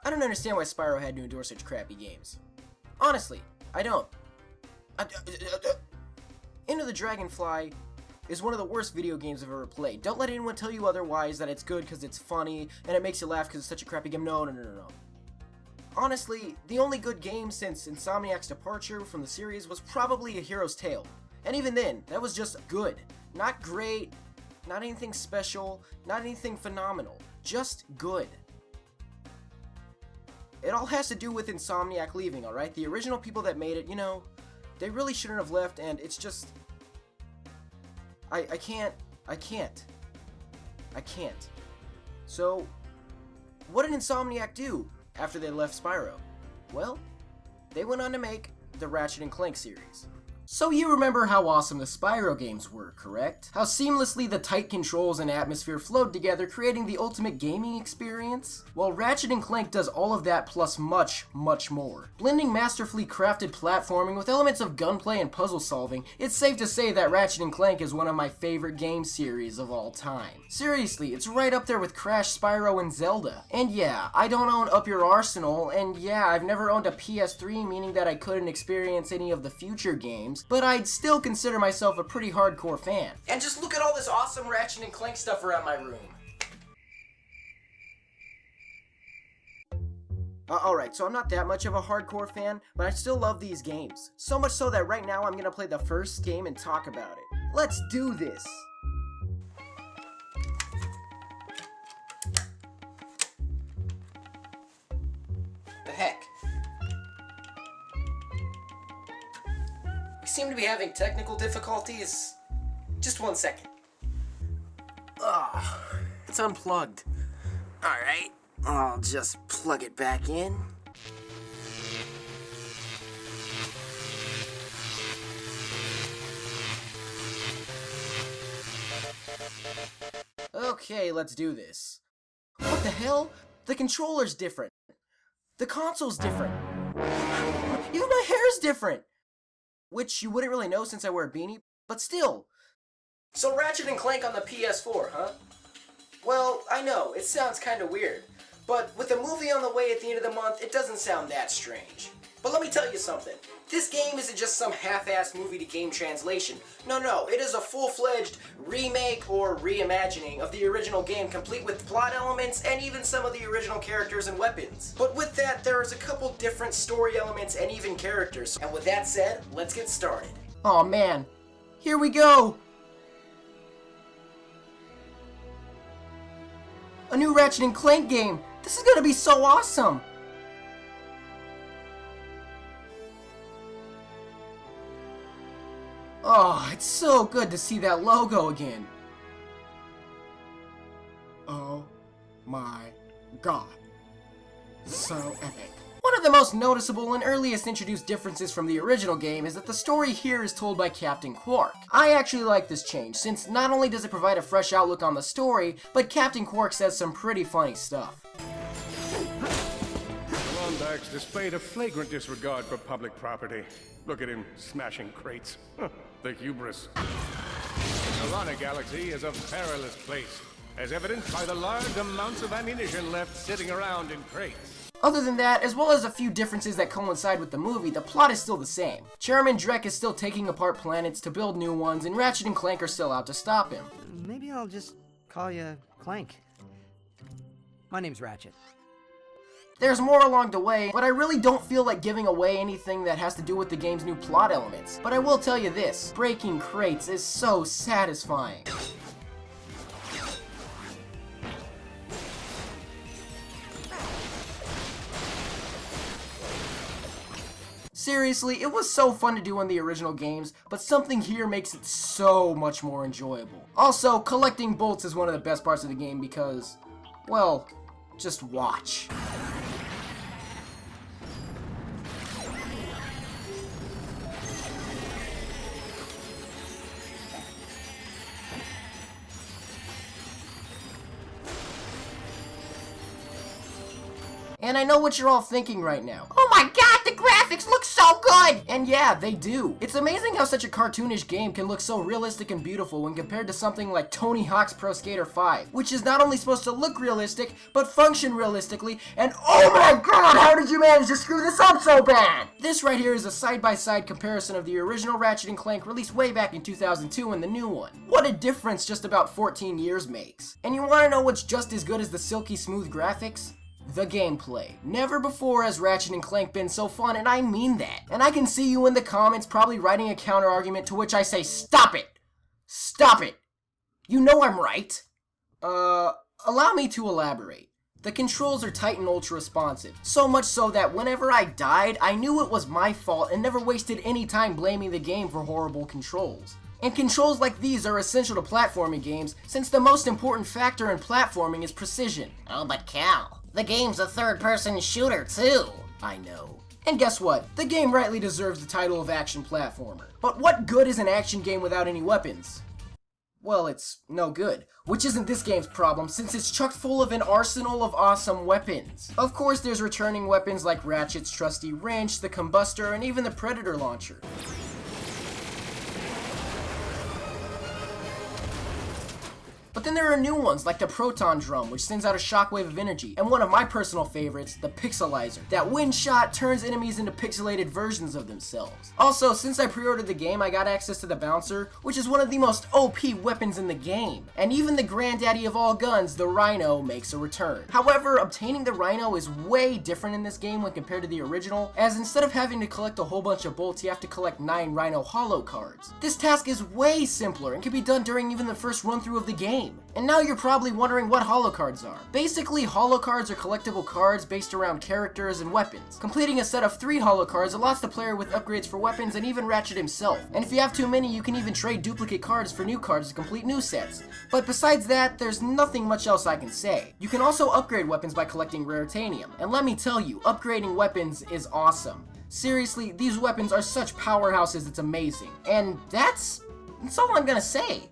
I don't understand why Spyro had to endure such crappy games. Honestly, I don't. Into the Dragonfly is one of the worst video games I've ever played. Don't let anyone tell you otherwise, that it's good because it's funny and it makes you laugh because it's such a crappy game. No. Honestly, the only good game since Insomniac's departure from the series was probably A Hero's Tale. And even then, that was just good. Not great, not anything special, not anything phenomenal. Just good. It all has to do with Insomniac leaving, alright? The original people that made it, you know, they really shouldn't have left, and it's just... I can't. So, what did Insomniac do after they left Spyro? Well, they went on to make the Ratchet and Clank series. So you remember how awesome the Spyro games were, correct? How seamlessly the tight controls and atmosphere flowed together, creating the ultimate gaming experience? Well, Ratchet and Clank does all of that plus much, much more. Blending masterfully crafted platforming with elements of gunplay and puzzle solving, it's safe to say that Ratchet and Clank is one of my favorite game series of all time. Seriously, it's right up there with Crash, Spyro, and Zelda. And yeah, I don't own Up Your Arsenal, and yeah, I've never owned a PS3, meaning that I couldn't experience any of the future games, but I'd still consider myself a pretty hardcore fan. And just look at all this awesome Ratchet and Clank stuff around my room. Alright, so I'm not that much of a hardcore fan, but I still love these games. So much so that right now I'm gonna play the first game and talk about it. Let's do this! The heck? We seem to be having technical difficulties. Just 1 second. It's unplugged. Alright, I'll just plug it back in. Okay, let's do this. What the hell? The controller's different. The console's different. Even my hair's different! Which you wouldn't really know since I wear a beanie, but still. So Ratchet and Clank on the PS4, huh? Well, I know, it sounds kinda weird, but with the movie on the way at the end of the month, it doesn't sound that strange. But let me tell you something. This game isn't just some half-assed movie-to-game translation. No, it is a full-fledged remake or reimagining of the original game, complete with plot elements and even some of the original characters and weapons. But with that, there is a couple different story elements and even characters. And with that said, let's get started. Aw man, here we go! A new Ratchet and Clank game! This is gonna be so awesome! Oh, it's so good to see that logo again. Oh my god. So epic. One of the most noticeable and earliest introduced differences from the original game is that the story here is told by Captain Quark. I actually like this change, since not only does it provide a fresh outlook on the story, but Captain Quark says some pretty funny stuff. Klondike's displayed a flagrant disregard for public property. Look at him smashing crates. The hubris. The Lana Galaxy is a perilous place, as evidenced by the large amounts of ammunition left sitting around in crates. Other than that, as well as a few differences that coincide with the movie, the plot is still the same. Chairman Drek is still taking apart planets to build new ones, and Ratchet and Clank are still out to stop him. Maybe I'll just call you Clank. My name's Ratchet. There's more along the way, but I really don't feel like giving away anything that has to do with the game's new plot elements. But I will tell you this, breaking crates is so satisfying. Seriously, it was so fun to do in the original games, but something here makes it so much more enjoyable. Also, collecting bolts is one of the best parts of the game because, well, just watch. And I know what you're all thinking right now. Oh my god, the graphics look so good! And yeah, they do. It's amazing how such a cartoonish game can look so realistic and beautiful when compared to something like Tony Hawk's Pro Skater 5, which is not only supposed to look realistic, but function realistically, and oh my god, how did you manage to screw this up so bad? This right here is a side-by-side comparison of the original Ratchet and Clank released way back in 2002 and the new one. What a difference just about 14 years makes. And you wanna know what's just as good as the silky smooth graphics? The gameplay. Never before has Ratchet and Clank been so fun, and I mean that. And I can see you in the comments probably writing a counter argument to which I say, stop it! Stop it! You know I'm right. Allow me to elaborate. The controls are tight and ultra responsive, so much so that whenever I died, I knew it was my fault and never wasted any time blaming the game for horrible controls. And controls like these are essential to platforming games, since the most important factor in platforming is precision. Oh, but Cal, the game's a third-person shooter too. I know. And guess what? The game rightly deserves the title of action platformer. But what good is an action game without any weapons? Well, it's no good. Which isn't this game's problem, since it's chock full of an arsenal of awesome weapons. Of course, there's returning weapons like Ratchet's trusty wrench, the combustor, and even the Predator launcher. But then there are new ones like the Proton Drum, which sends out a shockwave of energy, and one of my personal favorites, the Pixelizer. That wind shot turns enemies into pixelated versions of themselves. Also, since I pre-ordered the game, I got access to the Bouncer, which is one of the most OP weapons in the game. And even the granddaddy of all guns, the Rhino, makes a return. However, obtaining the Rhino is way different in this game when compared to the original, as instead of having to collect a whole bunch of bolts, you have to collect 9 Rhino Holo cards. This task is way simpler and can be done during even the first run-through of the game. And now you're probably wondering what holo cards are. Basically, holo cards are collectible cards based around characters and weapons. Completing a set of 3 holo cards allows the player with upgrades for weapons and even Ratchet himself. And if you have too many, you can even trade duplicate cards for new cards to complete new sets. But besides that, there's nothing much else I can say. You can also upgrade weapons by collecting Raritanium. And let me tell you, upgrading weapons is awesome. Seriously, these weapons are such powerhouses, it's amazing. And that's all I'm gonna say.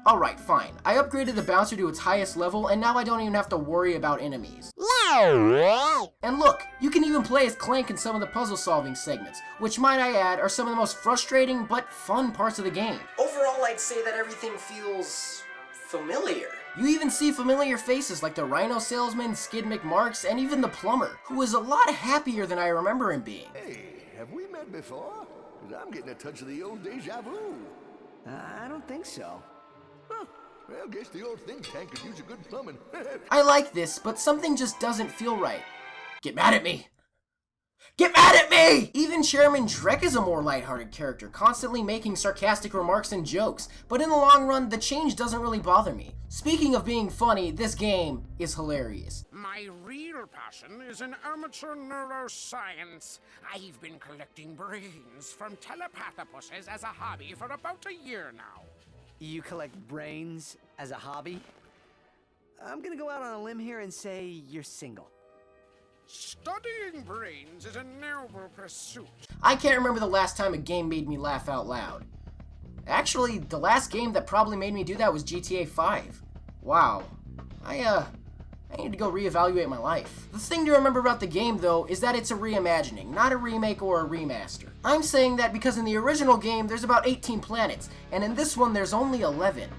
Alright, fine. I upgraded the Bouncer to its highest level, and now I don't even have to worry about enemies. And look, you can even play as Clank in some of the puzzle-solving segments, which, might I add, are some of the most frustrating but fun parts of the game. Overall, I'd say that everything feels familiar. You even see familiar faces like the Rhino Salesman, Skid McMarks, and even the Plumber, who is a lot happier than I remember him being. Hey, have we met before? 'Cause I'm getting a touch of the old deja vu. I don't think so. Huh. Well, guess the old think tank could use a good plumbing. I like this, but something just doesn't feel right. Get mad at me! Get mad at me! Even Chairman Drek is a more lighthearted character, constantly making sarcastic remarks and jokes, but in the long run, the change doesn't really bother me. Speaking of being funny, this game is hilarious. My real passion is in amateur neuroscience. I've been collecting brains from telepathopuses as a hobby for about a year now. You collect brains as a hobby? I'm gonna go out on a limb here and say you're single. Studying brains is a noble pursuit. I can't remember the last time a game made me laugh out loud. Actually, the last game that probably made me do that was GTA 5. Wow. I need to go reevaluate my life. The thing to remember about the game, though, is that it's a reimagining, not a remake or a remaster. I'm saying that because in the original game, there's about 18 planets, and in this one, there's only 11.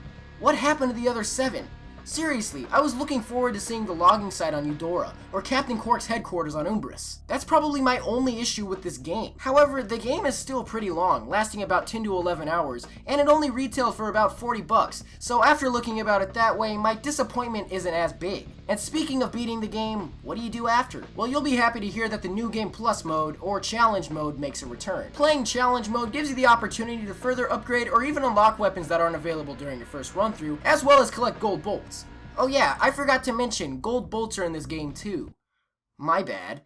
What happened to the other 7? Seriously, I was looking forward to seeing the logging site on Eudora, or Captain Quark's headquarters on Umbris. That's probably my only issue with this game. However, the game is still pretty long, lasting about 10 to 11 hours, and it only retailed for about $40, so after looking about it that way, my disappointment isn't as big. And speaking of beating the game, what do you do after? Well, you'll be happy to hear that the New Game Plus mode, or Challenge mode, makes a return. Playing Challenge mode gives you the opportunity to further upgrade or even unlock weapons that aren't available during your first run-through, as well as collect gold bolts. Oh yeah, I forgot to mention, gold bolts are in this game too. My bad.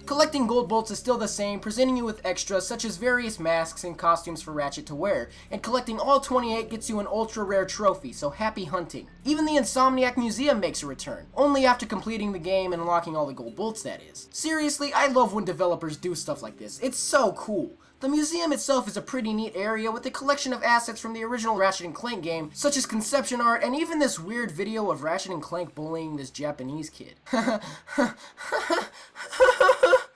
Collecting gold bolts is still the same, presenting you with extras such as various masks and costumes for Ratchet to wear, and collecting all 28 gets you an ultra rare trophy, so happy hunting. Even the Insomniac Museum makes a return, only after completing the game and unlocking all the gold bolts, that is. Seriously, I love when developers do stuff like this, it's so cool. The museum itself is a pretty neat area with a collection of assets from the original Ratchet and Clank game, such as conception art and even this weird video of Ratchet and Clank bullying this Japanese kid.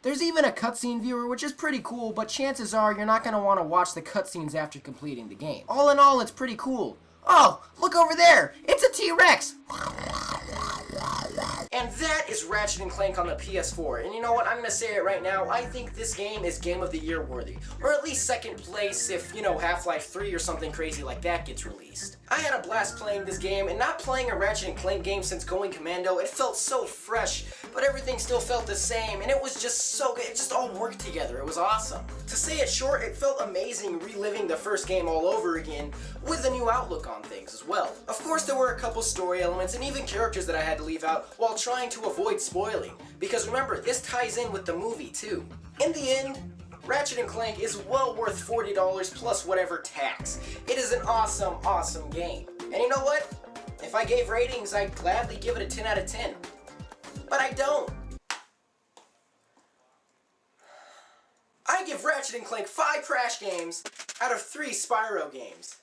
There's even a cutscene viewer, which is pretty cool, but chances are you're not going to want to watch the cutscenes after completing the game. All in all, it's pretty cool. Oh, look over there! It's a T-Rex! And that is Ratchet and Clank on the PS4. And you know what? I'm gonna say it right now. I think this game is Game of the Year worthy. Or at least second place if, you know, Half-Life 3 or something crazy like that gets released. I had a blast playing this game, and not playing a Ratchet and Clank game since Going Commando, it felt so fresh, but everything still felt the same, and it was just so good. It just all worked together. It was awesome. To say it short, it felt amazing reliving the first game all over again with a new outlook on things as well. Of course, there were a couple story elements and even characters that I had to leave out while trying to avoid spoiling, because remember, this ties in with the movie too. In the end, Ratchet and Clank is well worth $40 plus whatever tax. It is an awesome, awesome game. And you know what? If I gave ratings, I'd gladly give it a 10 out of 10. But I don't. I give Ratchet and Clank 5 Crash games out of 3 Spyro games.